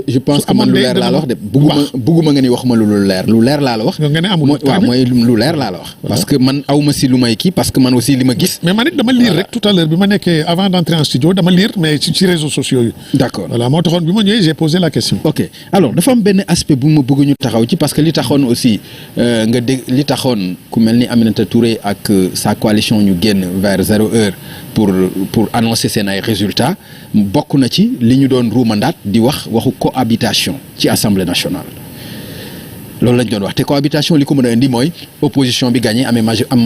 je pense que man lu leer laa la wax de bugguma nga ni wax ma lu leer laa la wax. nga ne amul waaw mooy lu leer laa la wax. parce que man awma si lu may kii parce que man aussi li ma gis. mais man it dama lire rek tout à l'heure bi ma nekkee avant d'entrer en studio dama lire mais ci réseaux sociaux yi. d'accord voilà moo taxoon bi ma ñëwee j'ai posé la question. ok alors dafa am benn aspect bu ma bëgg ñu taxaw ci parce que li taxoon aussi nga dégg li taxoon ku mel ni Aminata Touré ak sa coalition ñu génn vers 0 heure pour annoncer seen ay résultats bokk na ci li ñu doon ruumandaat di waxu cohabitation ci assemblée nationale loolu lañ doon wax te cohabitation li ko mën a indi mooy opposition bi gagné am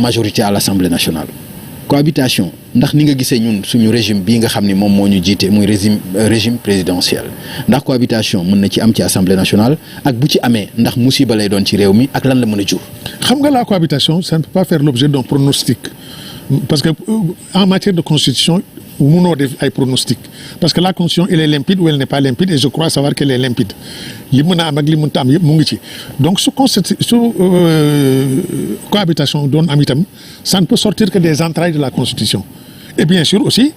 majorité à l'assemblée nationale cohabitation ndax ni nga gisee ñun suñu régime bii nga xam ni moom moo ñu jiite muy régime présidentiel ndax cohabitation mën na ci am ci assemblée nationale ak bu ci amee ndax musiba lay doon ci réew mi ak lan la mën a jur. xam nga la cohabitation ça ne peut pas faire l'objet d'un pronostic parce que en matière de constitution munoo def ay pronostic parce que la constitution elle est limpide ou elle n'est pas limpide et je crois savoir qu'elle est limpide li mën a am ak li mënta am yëpp mu ngi ci donc su cohabitation doon am itam ça ne peut sortir que des entrailles de la constitution et bien sûr aussi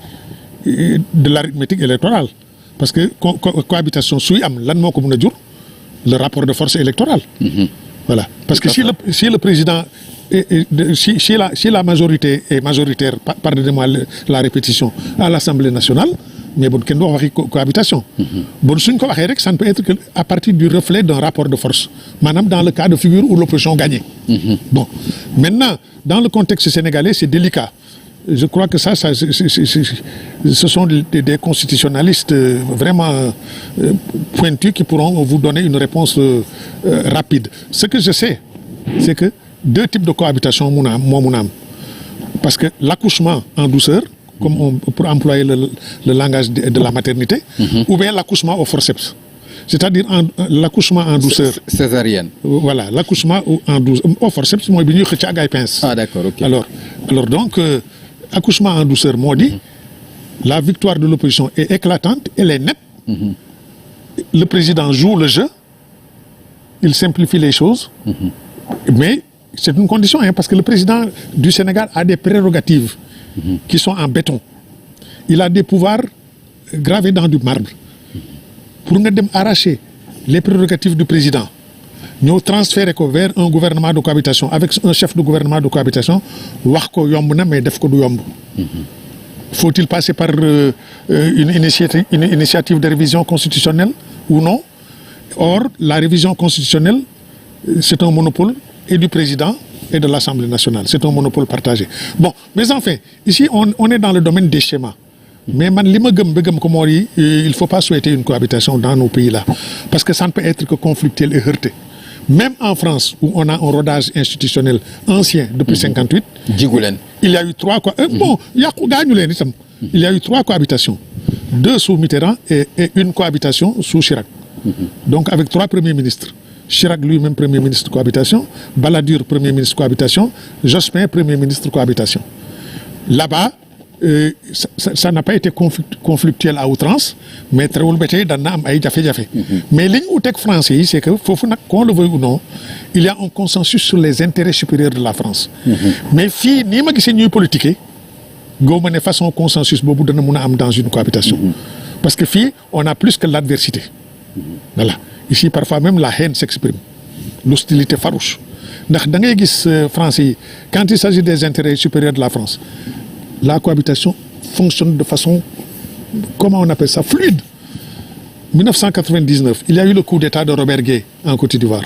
de l'arithmétique électorale parce que cohabitation suy am lan moo ko mën a jur le rapport de force électorale voilà parce que si le président si la majorité est majoritaire pardonnez-moi la répétition à l'Assemblée nationale mais bon kenn du wax waxi cohabitation bon suñ ko waxee rek ça ne peut être que à partir du reflet d'un rapport de force maanaam dans le cas de figure où l'opposition gagne bon maintenant dans le contexte sénégalais c'est délicat je crois que ça ce sont des constitutionnalistes vraiment pointus qui pourront vous donner une réponse rapide ce que je sais c'est que deux types de cohabitation moo mun a am parce que l'accouchement en douceur comme pour employer le langage de la maternité ou bien l'accouchement au forceps c'est-à-dire l'accouchement en douceur césarienne voilà l'accouchement en douceur au forceps mooy bi ñuy xëcc ak ay pince d'accord ok alors donc accouchement en douceur moo di la victoire de l'opposition est éclatante elle est nette le président joue le jeu il simplifie les choses mais c'est une condition parce que le président du Sénégal a des prérogatives qui sont en béton il a des pouvoirs gravés dans du marbre pour nga dem arracher les prérogatives du président ñëw transférer ko vers un gouvernement de cohabitation avec un chef de gouvernement de cohabitation wax ko yomb na mais def ko du yomb faut-il passer par une initiative de révision constitutionnelle ou non or la révision constitutionnelle c'est un monopole et du président et de l'Assemblée nationale c'est un monopole partagé bon mais enfin ici on est dans le domaine des schémas mais man li ma gëm ba gëm ko moo di il faut pas souhaiter une cohabitation dans nos pays là parce que ça ne peut être que conflictuel et heurté même en France où on a un rodage institutionnel ancien depuis 58 jiguleen il y a eu 3 bon yàqu gaañu leen itam il y a eu 3 cohabitations 2 sous Mitterrand et une cohabitation sous Chirac donc avec 3 premiers ministres Chirac lui-même premier ministre cohabitation Balladur premier ministre cohabitation Jospin premier ministre cohabitation là-bas ça n'a pas été conflictuel à outrance mais terewul ba tey daan na am ay jafe-jafe mais li ñu uteeg français yi c'est que foofu nag qu'on le veuille ou non il y a un consensus sur les intérêts supérieurs de la France mais fii nii ma gisee ñuy politiquer goo ma ne façon consensus boobu dana mun a am dans une cohabitation parce que fii on a plus que l'adversité voilà ici parfois même la haine s'exprime l'hostilité farouche ndax da ngay gis français yi quand il s'agit des intérêts supérieurs de la France la cohabitation fonctionne de façon comment on appelle ça fluide 1999 il y a eu le coup d'état de Robert Gueye en Côte d'Ivoire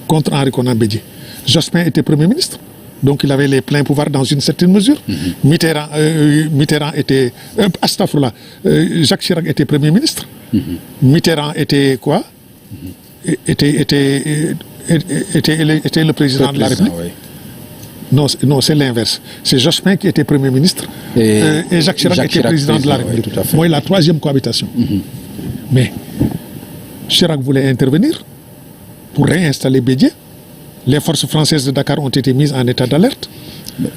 contre Henri Konan Bédié Jospin était premier ministre donc il avait les pleins pouvoirs dans une certaine mesure Mitterrand était Jacques Chirac était premier ministre Mitterrand était quoi était le président de la République non c'est l'inverse c'est Jospin qui était premier ministre et Jacques Chirac était président de la République mooy la 3e cohabitation mais Chirac voulait intervenir pour réinstaller Bédié les forces françaises de Dakar ont été mises en état d'alerte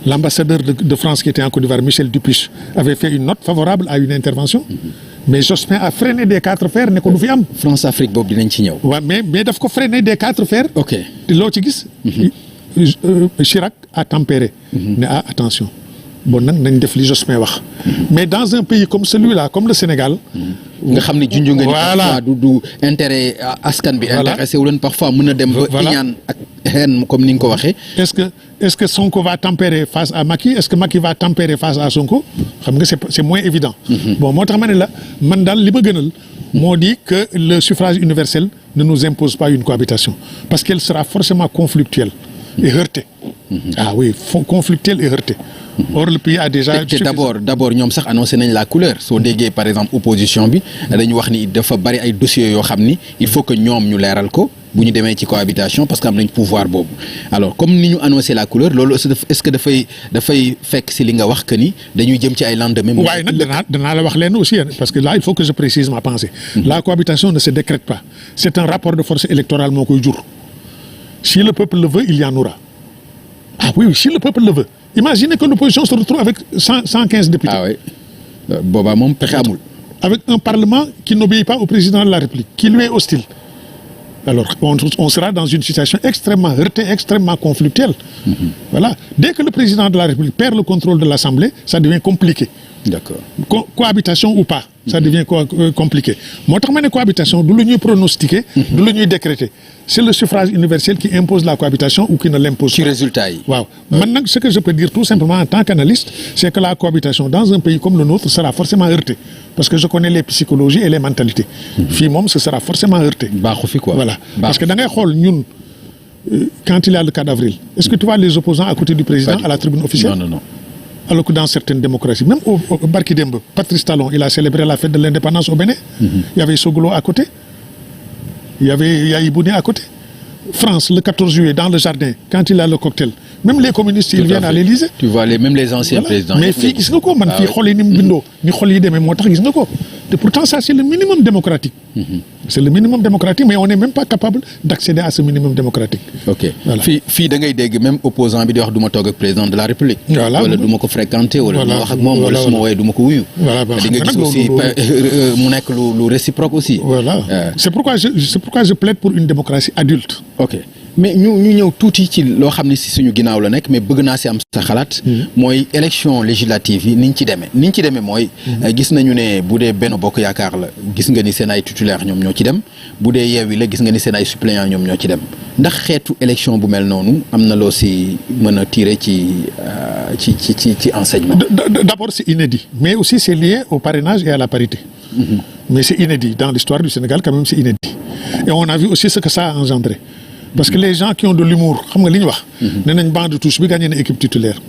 l'ambassadeur de France qui était en Côte d'Ivoire Michel Dupuche avait fait une note favorable à une intervention mais Jospin a freiné des 4 fers ne ko du fi am France Afrique boobu dinañ ci ñëw waaw mais daf ko freiné des 4 fers ok loo ci gis Chirac a tempéré ne attention bon nag nañ def li Jospin wax. mais dans un pays comme celui-là comme le Sénégal. nga xam ne junj nga ni voilà parfois du intérêt askan bi. Voilà. intéressé wu leen parfois mën na dem ba Voilà. iñaan ak xeen comme ni nga ko waxee. est-ce que Sonko va tempérer face à Macky est-ce que Macky va tempérer face à Sonko xam nga c'est moins évident. bon moo tax ma ne la man daal li ma gënal. moo di que le suffrage universel ne nous impose pas une cohabitation parce qu'elle sera forcément conflictuelle et heurtée. ah oui conflictuelle et heurtée. or le pays a déjà. te d'abord ñoom sax annoncé nañ la couleur soo déggee par exemple opposition bi dañu wax ni dafa bari ay dossiers yoo xam ni il faut que ñoom ñu leeral ko bu ñu demee ci cohabitation parce que am nañ pouvoir boobu alors comme ni ñu annoncé la couleur loolu est-ce que dafay fekk si li nga wax que ni dañuy jëm ci ay lendemain. waaye nag danaa la wax leen aussi parce que là il faut que je précise ma pensée. La cohabitation ne se décrète pas c'est un rapport de force électorale moo koy jur si le peuple le veut il y en aura. ah oui si le peuple le veut imaginez que l'opposition se retrouve avec 115 députés. ah oui boobaa moom pexe amul. avec un parlement qui n'obéit pas au président de la République qui lui est hostile. alors on sera dans une situation extrêmement heurtée extrêmement conflictuelle. Voilà dès que le président de la République perd le contrôle de l'Assemblée ça devient compliqué. D'accord. Cohabitation ou pas ça devient compliqué moo tax ma ne cohabitation du lu ñuy pronostiquer. du lu ñuy décréter c'est le suffrage universel qui impose la cohabitation ou qui ne l'impose pas. ci résultat yi. waaw man nag ce que je peux dire tout simplement en tant qu'analyste c'est que la cohabitation dans un pays comme le nôtre sera forcément heurtée parce que je connais les psychologies et les mentalités. fii moom ce sera forcément heurté. baaxu fi quoi. voilà parce que da ngay xool ñun quand il y a le 4 avril est-ce que tu vois les opposants à côté du président à la tribune officielle. non. Alors que dans certaines démocraties, même au Barki Dembe, Patrice Talon, il a célébré la fête de l'indépendance au Bénin. Il y avait Sogolo à côté. Il y avait Yaïbouni à côté. France, le 14 juillet, dans le jardin, quand il a le cocktail. Même les communistes, ils viennent à l'Élysée. Tu vois, même les anciens présidents. Mais fii gis nga ko man fii xol yi ni mu bindoo ni xol yi demee moo tax gis nga ko te pourtant ça c'est le minimum démocratique. C'est le minimum démocratique mais on n'est même pas capable d'accéder à ce minimum démocratique. ok voilà fii da ngay dégg même opposant bi di wax du ma toog ak président de la République. voilà wala du ma ko fréquenter wala du ma wax ak moom wala su ma woowee du ma ko wuyu. voilà di nga gis aussi mu nekk lu réciproque aussi. voilà c'est pourquoi je plaide pour une démocratie adulte. ok mais ñu ñëw tuuti ci loo xam ne si suñu ginnaaw la nekk mais bëgg naa si am sa xalaat. mooy élection législative yi niñ ci demee mooy. gis nañu ne bu dee Benno Bokk Yaakaar la gis nga ni seen ay titulaire ñoom ñoo ci dem bu dee Yewwi la gis nga ni seen ay suppléant ñoom ñoo ci dem ndax xeetu élection bu mel noonu am na loo si mën a tirer ci enseignement. D'abord c'est inédit mais aussi c'est lié au parrainage et à la parité. Mais c'est inédit dans l'histoire du Sénégal quand même c'est inédit et on a vu aussi ce que ça a engendré. Parce que les gens qui ont de l'humour xam nga li ñu wax. nee nañ banc de touche bi gagné na équipe titulaire.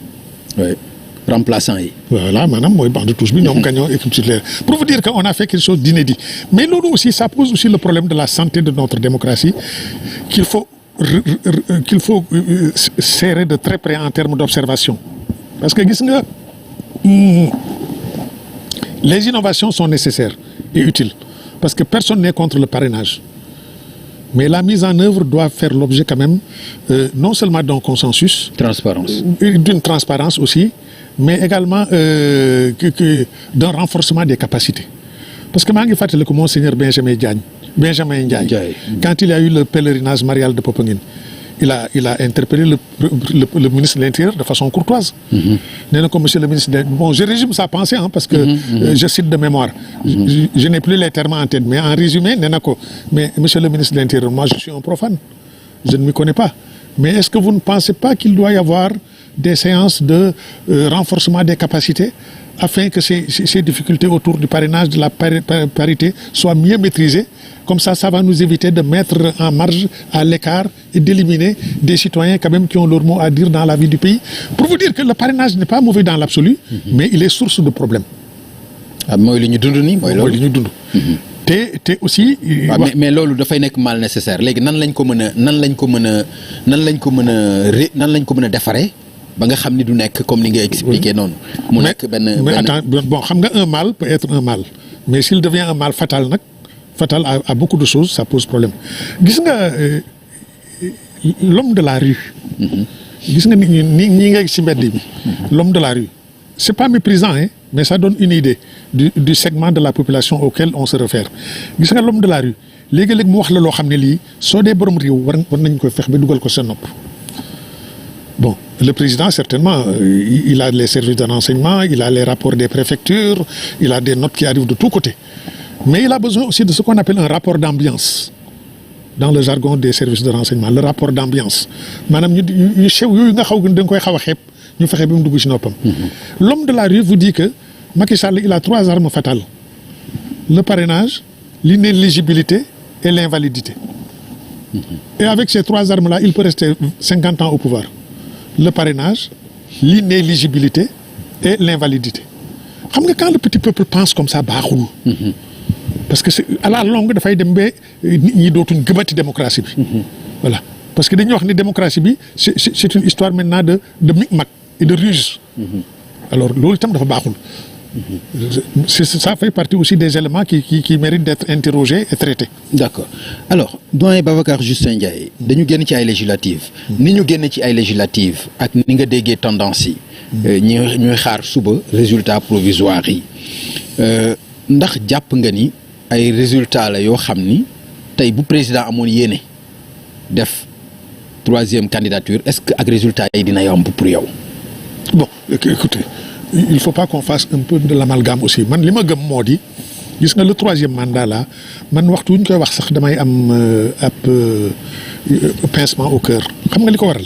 oui remplaçant yi. voilà maanaam mooy banc de touche bi ñoom gagné équipe titulaire pour vous dire que on a fait quelque chose d'inédit mais loolu aussi ça pose aussi le problème de la santé de notre démocratie qu'il faut serrer de très près en termes d'observation parce que gis nga les innovations sont nécessaires et utiles parce que personne n'est contre le parrainage. Mais la mise en œuvre doit faire l'objet quand même non seulement d'un consensus. Transparence. D'une transparence aussi, mais également d'un renforcement des capacités. Parce que maa ngi fàttali ko monseigneur Benjamin Ndiaye. Quand il y a eu le pèlerinage marial de Popenguine, il a interpellé le ministre de l'Intérieur de façon courtoise. Nee na ko monsieur le ministre bon je résume sa pensée parce que je cite de mémoire. Je n'ai plus les termes en tête mais en résumé nee na ko mais monsieur le ministre de l'Intérieur moi je suis un profane. Je ne m'y connais pas. Mais est-ce que vous ne pensez pas qu'il doit y avoir des séances de renforcement des capacités afin que ces difficultés autour du parrainage de la parité soient mieux maîtrisées? Comme ça va nous éviter de mettre en marge, à l'écart et d'éliminer des citoyens quand même qui ont leur mot à dire dans la vie du pays. Pour vous dire que le parrainage n'est pas mauvais dans l'absolu, mais il est source de problèmes. ah mooy li ñu dund nii mooy loolu. mooy li ñu dund. te aussi. mais loolu dafay nekk mal nécessaire léegi nan lañ ko mën a defaree ba nga xam ni du nekk comme ni nga expliqué noonu. mu nekk benn mais attends bon xam nga un mal peut être un mal mais s'il devient un mal fatal nag. fatal à beaucoup de choses ça pose problème gis nga l'homme de la rue gis nga nit ñi nga ci mbedd bi l'homme de la rue c'est pas méprisant mais ça donne une idée du segment de la population auquel on se réfère gis nga l'homme de la rue léegi-léeg mu wax la loo xam ne lii soo dee borom réew war nañ koy fex ba dugal ko sa nopp bon Le président, certainement, il a les services de renseignement, il a les rapports des préfectures, il a des notes qui arrivent de tous côtés. Mais il a besoin aussi de ce qu'on appelle un rapport d'ambiance dans le jargon des services de renseignement, le rapport d'ambiance. Madame, l'homme de la rue vous dit que Macky Sall, il a 3 armes fatales. Le parrainage, l'inéligibilité et l'invalidité. Et avec ces 3 armes-là, il peut rester 50 ans au pouvoir. Le parrainage, l'inéligibilité et l'invalidité. Quand le petit peuple pense comme ça, bah, parce que à la longue, il faut que la démocratie. Voilà. Parce que la démocratie, c'est une histoire maintenant de micmac et de ruse. Alors, ça fait partie aussi des éléments qui méritent d'être interrogés et traités. D'accord. Alors, doyen Babacar Justin Ndiaye, nous avons ci ay législatives. Ni ñu génn ci ay législatives ak ni nga déggee tendance yi ñuy xaar suba résultat provisoire yi. Ndax jàpp nga ni ay résultats la yoo xam ni tey bu président amoon yéene def 3e candidature, est-ce que ak résultat yi dina yomb pour yow? Bon, écoutez, il ne faut pas qu'on fasse un peu de l'amalgame aussi. Man li ma gëm moo di gis nga le 3e mandat là man waxtu wuñ koy wax sax damay am ab pincement au cœur. Xam nga li ko waral